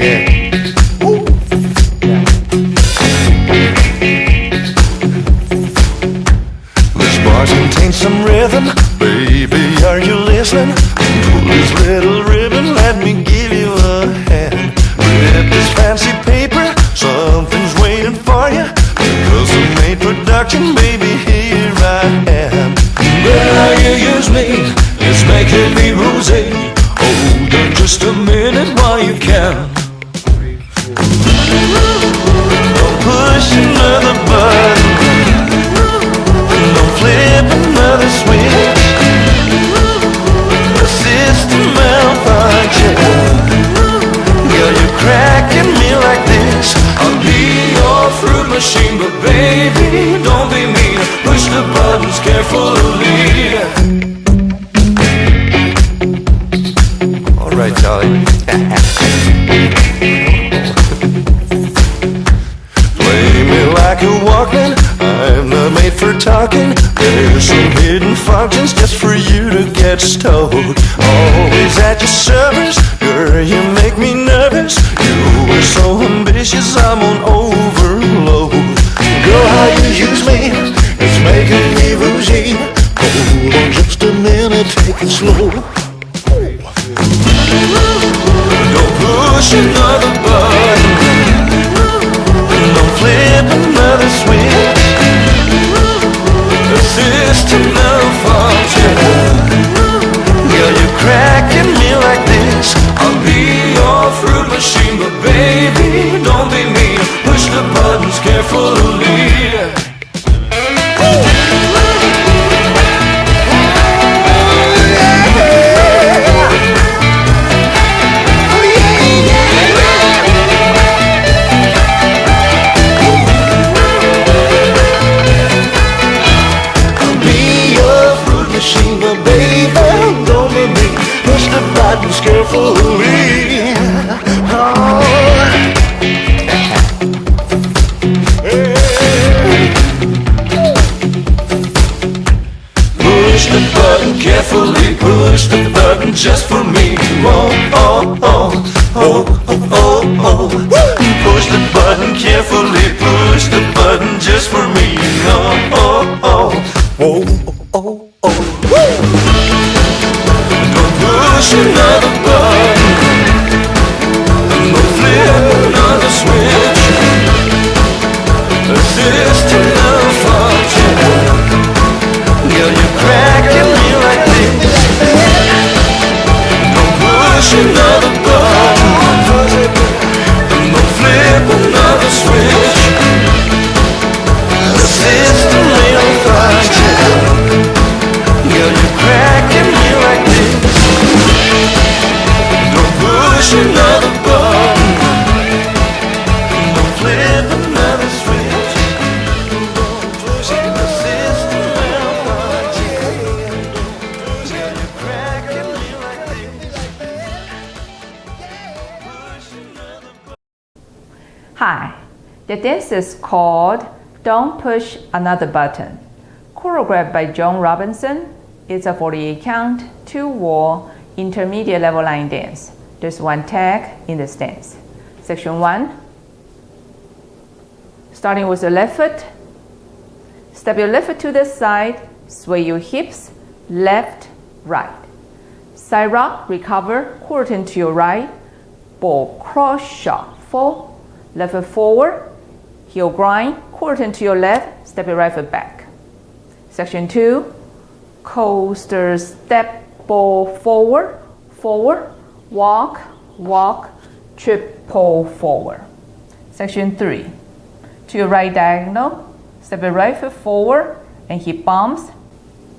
Yeah. Ooh. This bar contains some rhythm. Baby, are you listening? Pull this little ribbon, let me give you a hand. Rip this fancy paper, something's waiting for you. Custom-made production, baby, here I am. Girl, you use me, it's making me rosy. Hold on just a minute while you can. Don't push another button, don't flip another switch. The system malfunction. Girl, you're cracking me like this. I'll be your fruit machine, but baby, don't be mean. Push the buttons carefully. All right, darling. Play me like a Walkman, I'm not made for talking. There's some hidden functions just for you to get stoked. Always at your service, girl, you make me nervous. You are so ambitious, I'm on overload. Girl, how you use me, it's making me woozy. Hold on just a minute, take it slow. Don't push another button, don't flip another switch. The system malfunction. Girl, you're cracking me like this. I'll be your fruit machine, but baby, don't be mean. Push the buttons carefully. Carefully. Oh. Push the button carefully, push the button just for me. Oh, oh, oh, oh, oh, oh, oh. Push the button carefully, push the button just for me. Oh, oh, oh, oh, oh, oh. Don't push another button, don't flip another switch. The system malfunction. Girl, you're cracking me like this. Don't push another button, don't flip another switch. The system malfunction. Girl, you're cracking me like this. Don't push another button, don't flip another switch. Don't push the system malfunction. Girl, you're cracking me like this. Push another button. Hi, the dance is called Don't Push Another Button, choreographed by John Robinson. It's a 48 count, 2-wall, intermediate level line dance. There's one tag in this dance. Section 1, starting with the left foot. Step your left foot to the side, sway your hips, left, right. Side rock, recover, quarter turn to your right, ball cross shot, fall, left foot forward, heel grind, quarter turn to your left, step your right foot back. Section 2, coaster step, ball forward, forward, walk, walk, triple forward. Section 3, to your right diagonal, step your right foot forward and hip bumps,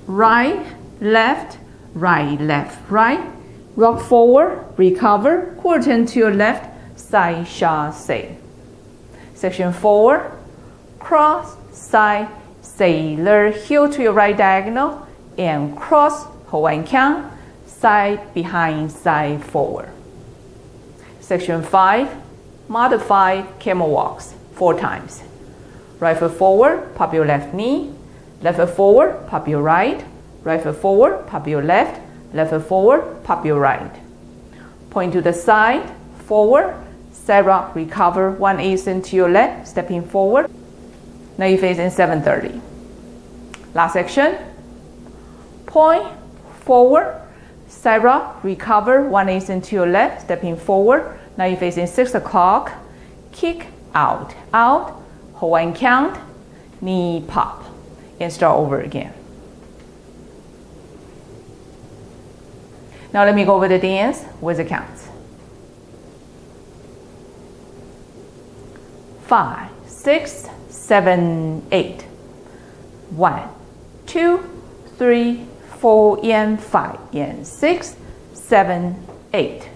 right, left, right, left, right, rock forward, recover, quarter turn to your left, side chassé. Section 4, cross, side, sailor, heel to your right diagonal, and cross, hold one count, side, behind, side, forward. Section 5, modified camel walks, 4 times. Right foot forward, pop your left knee, left foot forward, pop your right foot forward, pop your left foot forward, pop your right. Point to the side, forward, Side rock, recover, 1/8 into your left, stepping forward. Now you face in 730. Last section. Point, forward, side rock, recover, 1/8 into your left, stepping forward. Now you face in 6 o'clock. Kick, out, out, hold 1 count, knee pop, and start over again. Now let me go over the dance with the counts. 5, 6, 7, 8. 1, 2, 3, 4, and 5, and 6, 7, 8.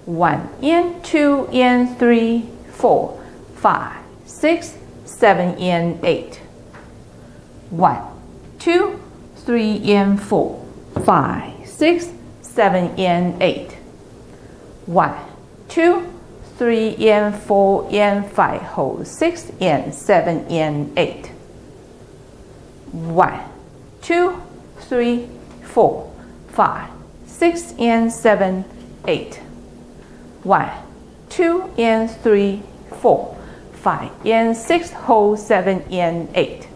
1, and 2, and 3, 4, 5, 6, 7, and 8. 1, 2, 3, and 4, 5, 6, 7, and 8. 1, 2, 3, and 4, and 5, hold 6, and 7, and 8. 1, 2, 3, 4, 5, 6, and 7, 8. 1, 2, and 3, 4, 5, and 6, hold 7, and 8.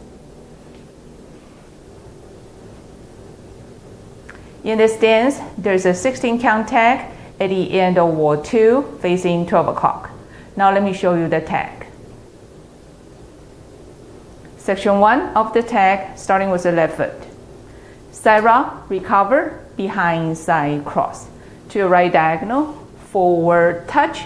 In this dance, there's a 16 count tag at the end of wall 2 facing 12 o'clock. Now let me show you the tag. Section 1 of the tag, starting with the left foot. Side rock, recover, behind side cross. To your right diagonal, forward touch.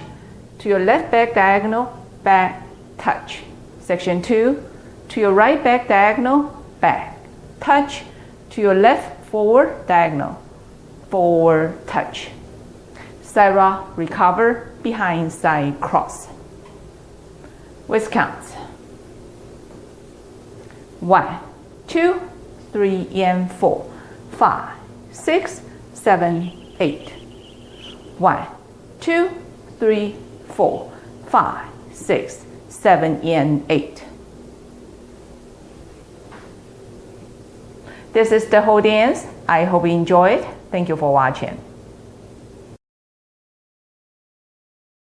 To your left back diagonal, back touch. Section 2, to your right back diagonal, back touch. To your left forward diagonal, forward touch. Side rock, recover, behind side cross. With counts. 1, 2, 3, and 4, 5, 6, 7, 8. 1, 2, 3, 4, 5, 6, 7, and 8. This is the whole dance. I hope you enjoyed. Thank you for watching.